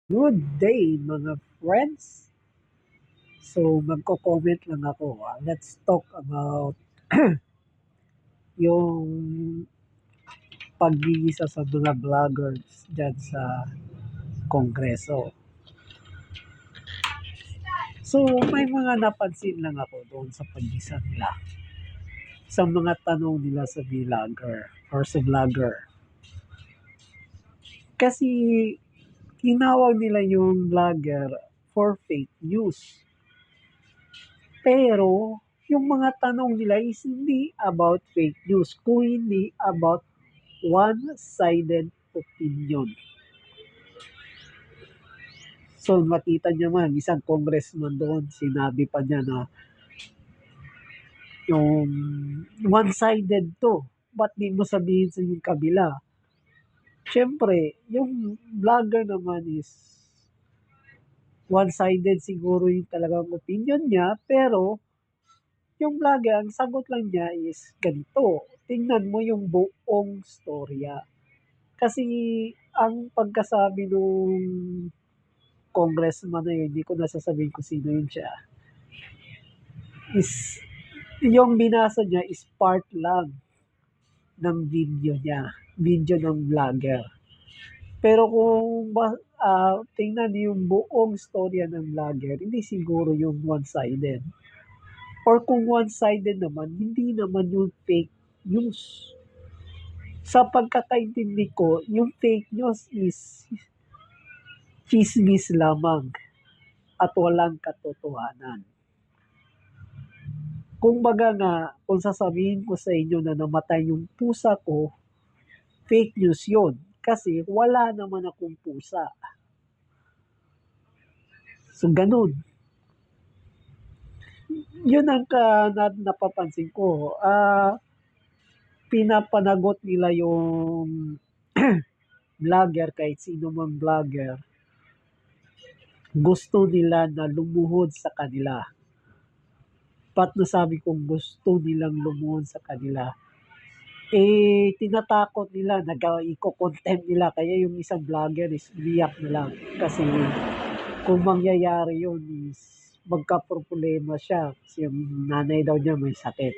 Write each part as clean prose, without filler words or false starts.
Good day mga friends. So magko-comment lang ako. Let's talk about yung pag-iisa sa mga vloggers dyan sa Kongreso. So may mga napansin lang ako doon sa pag-isa nila. Sa mga tanong nila sa vlogger or sa vlogger. Kasi tinawag nila yung vlogger for fake news. Pero yung mga tanong nila is hindi about fake news, kung hindi about one-sided opinion. So makita niyo man, isang congressman doon, sinabi pa niya na yung one-sided to. Ba't di mo sabihin sa yung kabila? Siyempre, yung vlogger naman is one-sided siguro yung talagang opinion niya, pero yung vlogger, ang sagot lang niya is ganito. Tingnan mo yung buong storya. Kasi ang pagkasabi nung congressman na yun, hindi ko nasasabihin kung sino yun siya, is yung binasa niya is part lang ng video niya, video ng vlogger. Pero kung tingnan niyo yung buong storya ng vlogger, hindi siguro yung one-sided. Or kung one-sided naman, hindi naman yung fake news. Sa pagkakaintindi ko, yung fake news is chismis lamang at walang katotohanan. Kung baga nga, kung sasabihin ko sa inyo na namatay yung pusa ko, fake news yun. Kasi wala naman akong pusa. So, ganun. Yun ang napapansin ko. Pinapanagot nila yung vlogger, kahit sino mang vlogger. Gusto nila na lumuhod sa kanila. Ba't nasabi kong gusto nilang lumuhod sa kanila? Tinatakot nila, iko-content nila. Kaya yung isang vlogger is umiyak na lang. Kasi kung mangyayari yun is magka-problema siya. Kasi yung nanay daw niya may sakit.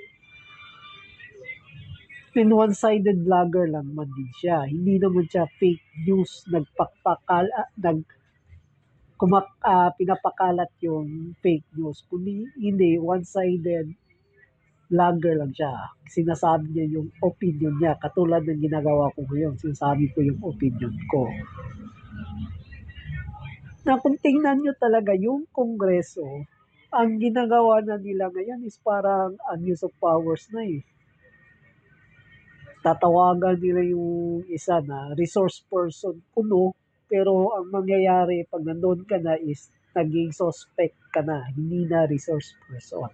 And one-sided vlogger lang man din siya. Hindi naman siya fake news, pinapakalat yung fake news. Kundi hindi, one-sided vlogger lang siya. Sinasabi niya yung opinion niya. Katulad ng ginagawa ko ngayon, sinasabi ko yung opinion ko. Na kung tingnan nyo talaga yung Kongreso, ang ginagawa na nila ngayon is parang abuse of powers na eh. Tatawagan nila yung isa na resource person puno, pero ang mangyayari pag nandun ka na is naging suspect ka na, hindi na resource person.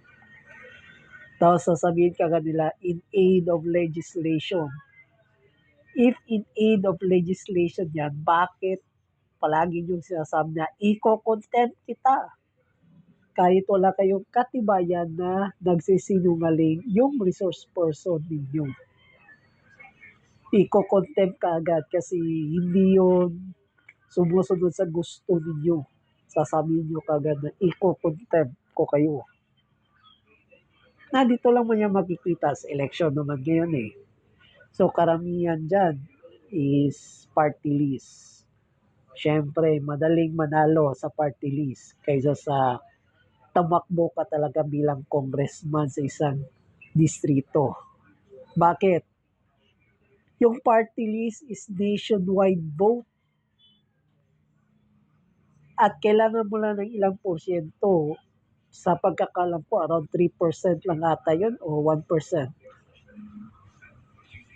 Tapos sasabihin ka nila in aid of legislation. If in aid of legislation yan, bakit palagi yung sinasabi na i-contempt kita? Kahit wala kayong katibayan na nagsisinungaling yung resource person ninyo. Iko-contempt ka agad kasi hindi yun sumusunod sa gusto ninyo. Sasabihin nyo kagad na iko-contempt ko kayo. Na dito lang mo niya makikita sa election naman ngayon eh. So karamihan dyan is party list. Siyempre, madaling manalo sa party list kaysa sa tamakbo ka talaga bilang congressman sa isang distrito. Bakit? Yung party list is nationwide vote. At kailangan mo lang ng ilang porsyento. Sa pagkakalam ko, around 3% lang ata yun o 1%.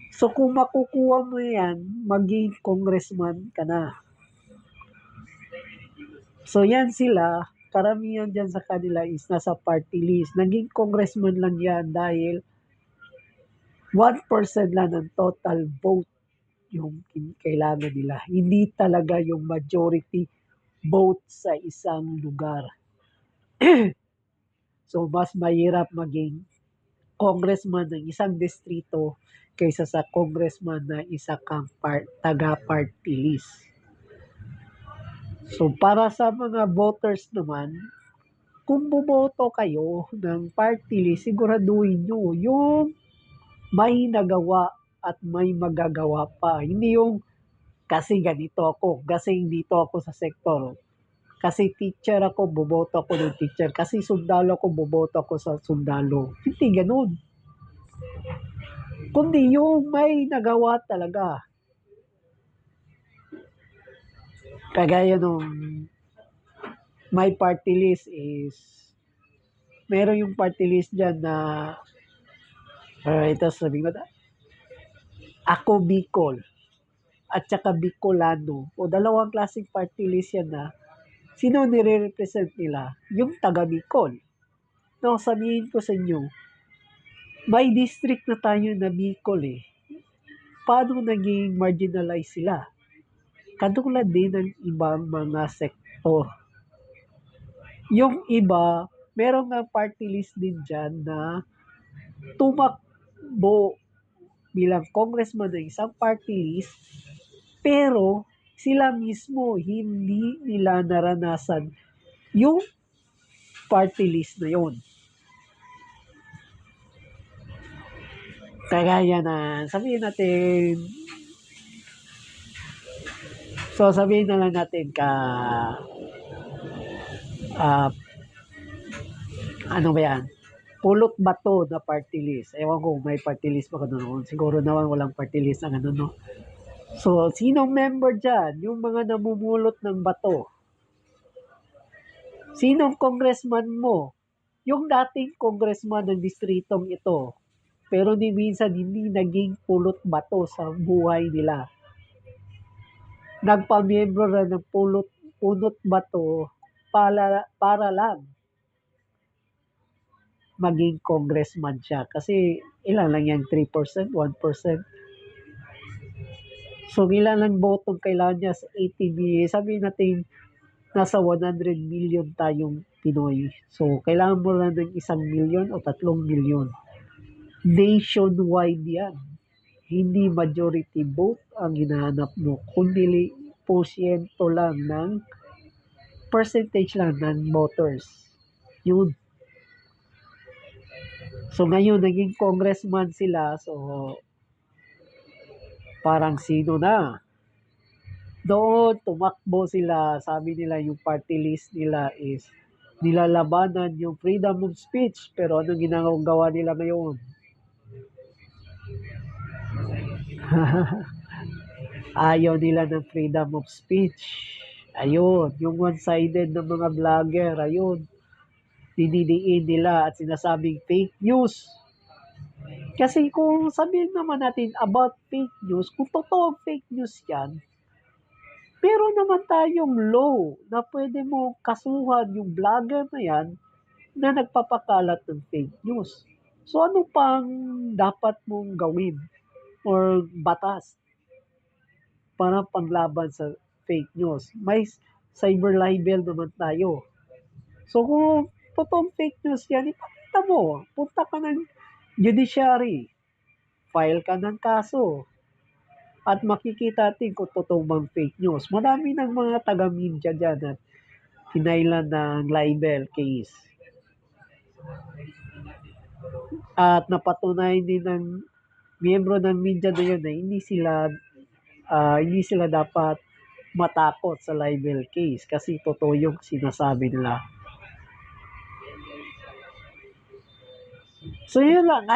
So kung makukuha mo yan, maging congressman ka na. So yan sila, karamihan dyan sa kanila is nasa party list. Naging congressman lang yan dahil 1% lang ng total vote yung kailangan nila. Hindi talaga yung majority vote sa isang lugar. So mas mahirap maging congressman ng isang distrito kaysa sa congressman na isa kang taga-party list. So, para sa mga voters naman, kung boboto kayo ng party list, siguraduhin nyo yung may nagawa at may magagawa pa. Hindi yung kasi ganito ako, kasi dito ako sa sektor. Kasi teacher ako, boboto ako ng teacher. Kasi sundalo ako, boboto ako sa sundalo. Hindi ganun. Kundi yung may nagawa talaga. Kagaya nung my party list is, meron yung party list dyan na, ito sabi ko na, ako Bicol at saka Bicolano. O dalawang klaseng party list yan na sino nire-represent nila? Yung taga Bicol. No, sabihin ko sa inyo, may district na tayo na Bicol eh. Paano naging marginalized sila? Katulad din ng ibang mga sektor. Yung iba, meron nga party list din dyan na tumakbo bilang congressman ng isang party list, pero sila mismo hindi nila naranasan yung party list na yon. Kagaya na, sabihin natin, sabihin na lang natin ah, ano ba yan? Pulot Bato na party list. Ewan ko may party list pa noon. Siguro naman walang party list ang ano, no? So, sinong member dyan? Yung mga namumulot ng bato. Sinong congressman mo? Yung dating congressman ng distritong ito. Pero ni minsan hindi naging pulot bato sa buhay nila. Nagpamiyembro na ng punot bato para lang maging congressman siya. Kasi ilan lang yan, 3%, 1%. So, ilan lang botong kailangan niya sa 80 million. Sabi natin, nasa 100 million tayong Pinoy. So, kailangan mo lang ng 1 million o 3 million. Nationwide yan. Hindi majority vote ang hinahanap mo, kundi porsyento lang ng percentage lang ng voters. Yun. So ngayon, naging congressman sila, so parang sino na. Doon, tumakbo sila, sabi nila yung party list nila is nilalabanan yung freedom of speech. Pero anong ginagawa nila ngayon? Ayaw nila ng freedom of speech. Ayun, yung one-sided ng mga vlogger, ayun, dinidiin nila at sinasabing fake news. Kasi kung sabihin naman natin about fake news, kung totoo fake news yan, pero naman tayong law na pwede mo kasuhan yung vlogger na yan na nagpapakalat ng fake news. So ano pang dapat mong gawin or batas para panglaban sa fake news? May cyber libel naman tayo. So kung totoong fake news yan, ipakita mo. Punta ka ng judiciary. File ka ng kaso. At makikita natin kung totoo bang fake news. Marami ng mga taga-media dyan na pinailan ng libel case. At napatunayan din ng miyembro ng media na yun na hindi sila dapat matakot sa libel case kasi totoo yung sinasabi nila. So yun lang,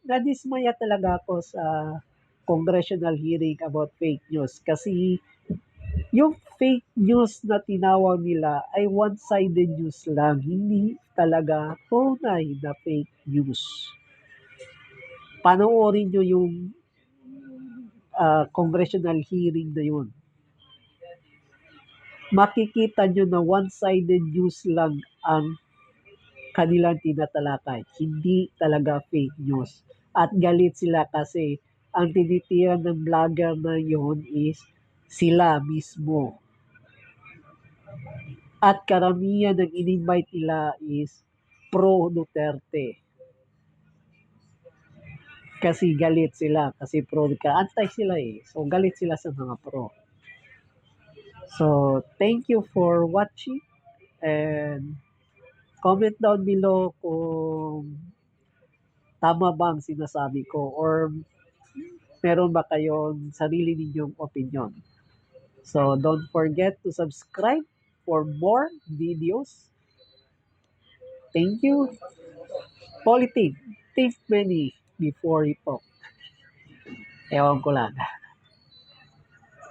nadismaya talaga ako sa congressional hearing about fake news kasi yung fake news na tinawag nila ay one-sided news lang, hindi talaga tunay na fake news. Panoorin nyo yung congressional hearing na yun. Makikita nyo na one-sided news lang ang kanilang tinatalakay. Hindi talaga fake news. At galit sila kasi ang tinitiran ng vlogger na yun is sila mismo. At karamihan ng in-invite nila is pro Duterte. Kasi galit sila. Kasi pro ka. Antay sila eh. So galit sila sa mga pro. So, thank you for watching and comment down below kung tama ba ang sinasabi ko or meron ba kayong sarili ninyong opinion. So, don't forget to subscribe for more videos. Thank you. Politic. Think many before you talk. Ewan ko lang.